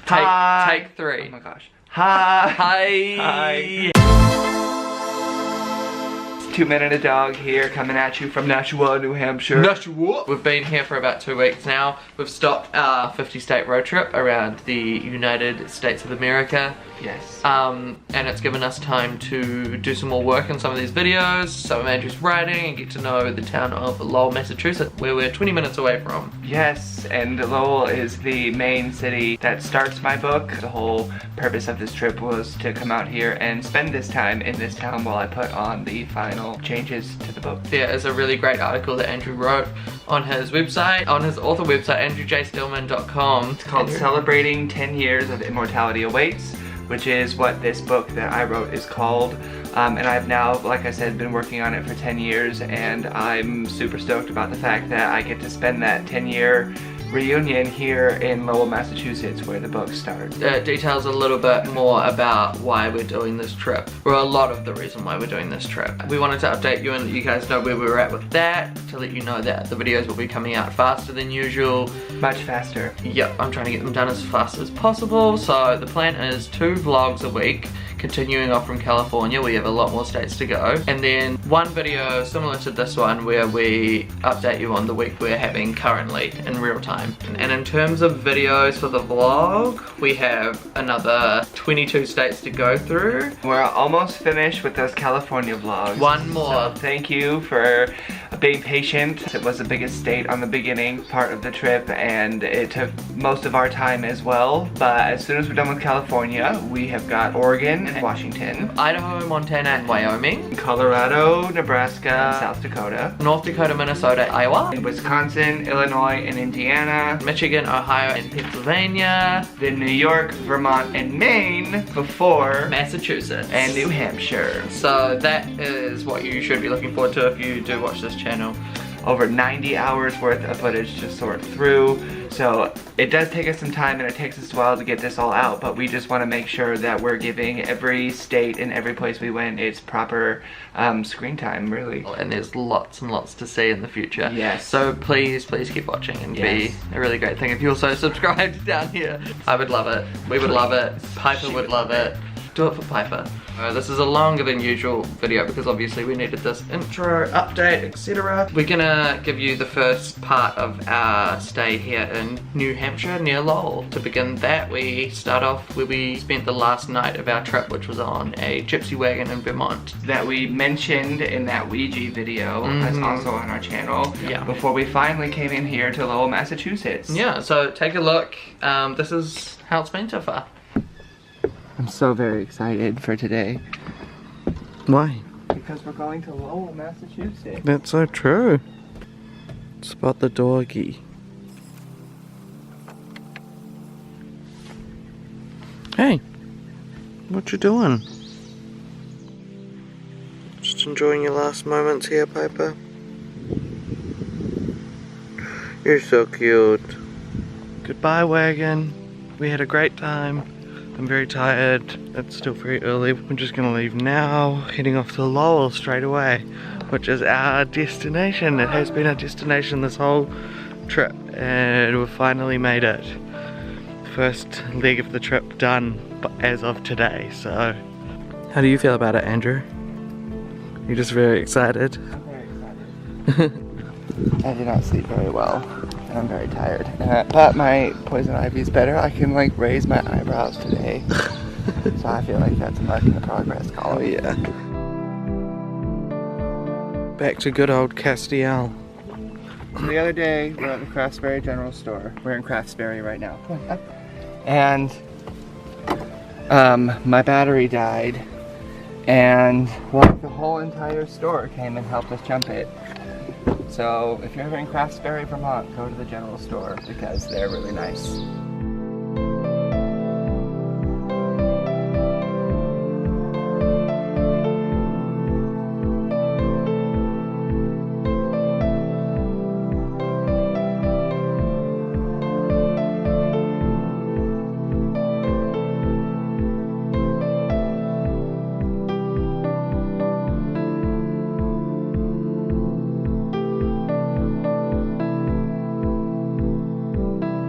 Hi. Take 3. Oh my gosh. Hi. Hi. Hi. 2 Minute a Dog here, coming at you from Nashua, New Hampshire. Nashua. We've been here for about 2 weeks now. We've stopped our 50-state road trip around the United States of America. Yes. And it's given us time to do some more work on some of these videos, some of Andrew's writing, and get to know the town of Lowell, Massachusetts, where we're 20 minutes away from. Yes, and Lowell is the main city that starts my book. The whole purpose of this trip was to come out here and spend this time in this town while I put on the final changes to the book. There is a really great article that Andrew wrote on his website, on his author website, andrewjstillman.com. It's called Celebrating 10 Years of Immortality Awaits, which is what this book that I wrote is called. And I've now, like I said, been working on it for 10 years, and I'm super stoked about the fact that I get to spend that 10-year reunion here in Lowell, Massachusetts, where the book starts. It details a little bit more about why we're doing this trip, or a lot of the reason why we're doing this trip. We wanted to update you and let you guys know where we were at with that, to let you know that the videos will be coming out faster than usual. Much faster. Yep, I'm trying to get them done as fast as possible. So the plan is 2 vlogs a week, continuing off from California. We have a lot more states to go. And then 1 video similar to this one where we update you on the week we're having currently in real time. And in terms of videos for the vlog, we have another 22 states to go through. We're almost finished with those California vlogs. 1 more. So thank you for being patient. It was the biggest state on the beginning part of the trip, and it took most of our time as well. But as soon as we're done with California, we have got Oregon and Washington, Idaho, Montana, and Wyoming. Colorado, Nebraska, South Dakota, North Dakota, Minnesota, Iowa. and Wisconsin, Illinois, and Indiana. Michigan, Ohio, and Pennsylvania. Then New York, Vermont, and Maine before Massachusetts. and New Hampshire. So that is what you should be looking forward to if you do watch this channel. Over 90 hours worth of footage to sort through. So it does take us some time, and it takes us a while to get this all out, but we just want to make sure that we're giving every state and every place we went its proper screen time, really. And there's lots and lots to see in the future. Yes. So please keep watching, and Yes. be a really great thing if you also subscribed down here. I would love it. We would love it. Piper would love it. Do it for Piper. This is a longer than usual video because obviously we needed this intro, update, etc. We're gonna give you the first part of our stay here in New Hampshire near Lowell. To begin that, we start off where we spent the last night of our trip, which was on a gypsy wagon in Vermont. That we mentioned in that Ouija video, that's also on our channel, Yeah. before we finally came in here to Lowell, Massachusetts. Yeah, so take a look. This is how it's been so far. I'm so very excited for today. Why? Because we're going to Lowell, Massachusetts. That's so true. Spot the doggy. Hey, what you doing? Just enjoying your last moments here, Piper. You're so cute. Goodbye, wagon. We had a great time. I'm very tired. It's still very early. We're just gonna leave now, heading off to Lowell straight away, which is our destination. It has been our destination this whole trip, and we've finally made it. First leg of the trip done as of today, so. How do you feel about it, Andrew? You're just very excited? I'm very excited. I did not sleep very well, and I'm very tired. But my poison ivy's better. I can like raise my eyebrows today. So I feel like that's a mark in the progress column. Oh yeah. Back to good old Castiel. So the other day, we're at the Craftsberry General Store. We're in Craftsberry right now. And my battery died, and the whole entire store came and helped us jump it. So if you're ever in Craftsberry, Vermont, go to the general store because they're really nice.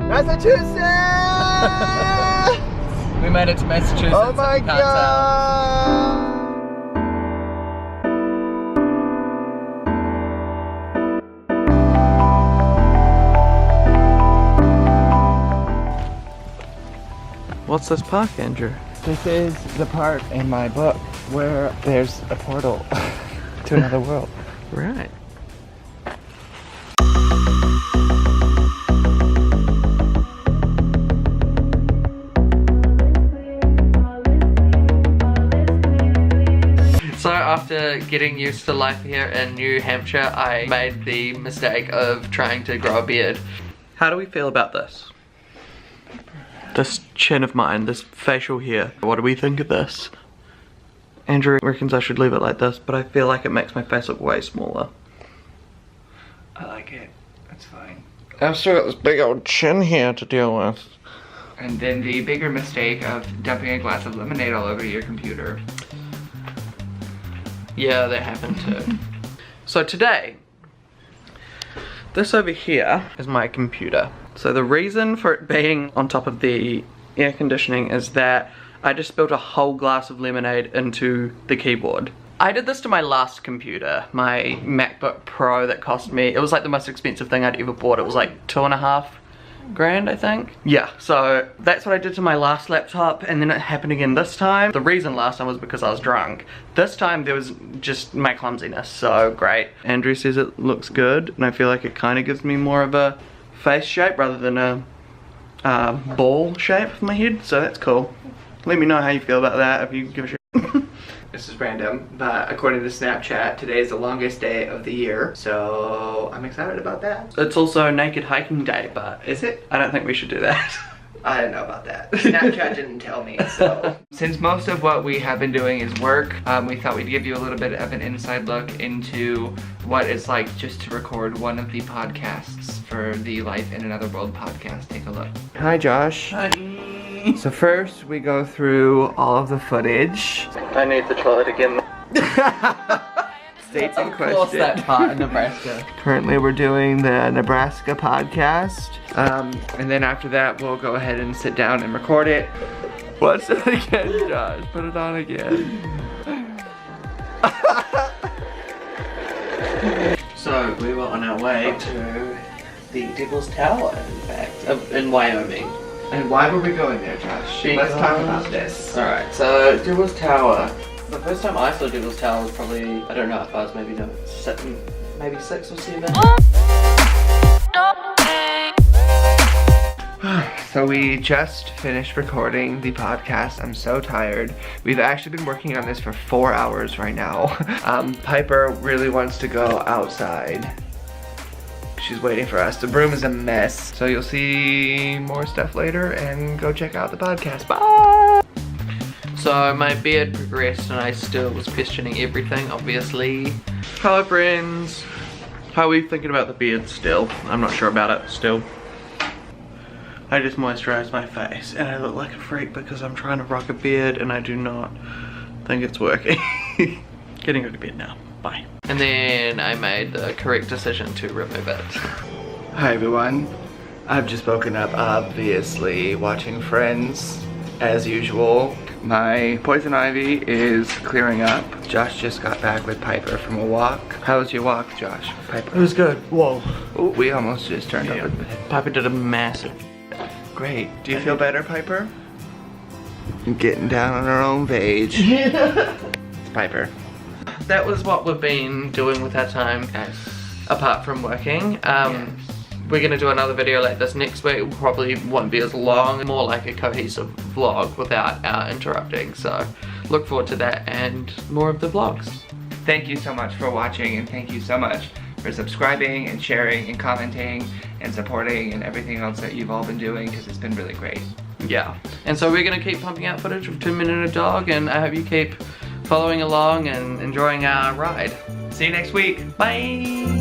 Massachusetts! Appomattox, Massachusetts. Oh my god! What's this park, Andrew? This is the part in my book where there's a portal to another world. Right. So after getting used to life here in New Hampshire, I made the mistake of trying to grow a beard. How do we feel about this? This chin of mine, this facial hair. What do we think of this? Andrew reckons I should leave it like this, but I feel like it makes my face look way smaller. I like it. That's fine. I've still got this big old chin here to deal with. And then the bigger mistake of dumping a glass of lemonade all over your computer. Yeah, that happened too. So today, this over here is my computer. So the reason for it being on top of the air conditioning is that I just spilled a whole glass of lemonade into the keyboard. I did this to my last computer, my MacBook Pro that cost me, it was like the most expensive thing I'd ever bought. It was like $2.5 grand, I think. Yeah, so that's what I did to my last laptop, and then it happened again this time. The reason last time was because I was drunk. This time there was just my clumsiness, so great. Andrew says it looks good, and I feel like it kind of gives me more of a face shape rather than a ball shape of my head, so that's cool. Let me know how you feel about that, if you give a shit. This is random, but according to Snapchat, today is the longest day of the year, so I'm excited about that. It's also Naked Hiking Day, but Is it? I don't think we should do that. I don't know about that. Snapchat didn't tell me, so. Since most of what we have been doing is work, we thought we'd give you a little bit of an inside look into what it's like just to record one of the podcasts for the Life in Another World podcast. Take a look. Hi, Josh. Hi. So first, we go through all of the footage. I need the toilet again. States in Of course question. that part in Nebraska. Currently we're doing the Nebraska podcast. And then after that we'll go ahead and sit down and record it. Watch it again, Josh. Put it on again. So we were on our way to the Devil's Tower, in fact, in Wyoming. And why were we going there, Josh? Let's talk about this. Alright, so Devil's Tower. The first time I saw Devil's Tower was probably, I don't know if I was maybe 6 or 7. So we just finished recording the podcast. I'm so tired. We've actually been working on this for 4 hours right now. Piper really wants to go outside. She's waiting for us. The room is a mess. So you'll see more stuff later, and go check out the podcast. Bye! So my beard progressed and I still was questioning everything, obviously. Hello friends. How are we thinking about the beard still? I'm not sure about it still. I just moisturized my face and I look like a freak because I'm trying to rock a beard and I do not think it's working. Getting rid of beard now. Bye. And then I made the correct decision to remove it. Hi everyone. I've just woken up, obviously, watching Friends as usual. My poison ivy is clearing up. Josh just got back with Piper from a walk. How was your walk, Josh? Piper? It was good. Whoa. Ooh, we almost just turned over the bed. Piper did a massive. Great. Do you feel better, Piper? Getting down on her own page. It's Piper. That was what we've been doing with our time, apart from working. We're gonna do another video like this next week. It probably won't be as long, more like a cohesive vlog without interrupting. So look forward to that and more of the vlogs. Thank you so much for watching, and thank you so much for subscribing and sharing and commenting and supporting and everything else that you've all been doing, because it's been really great. Yeah. And so we're gonna keep pumping out footage of 2 Men and a Dog, and I hope you keep following along and enjoying our ride. See you next week. Bye!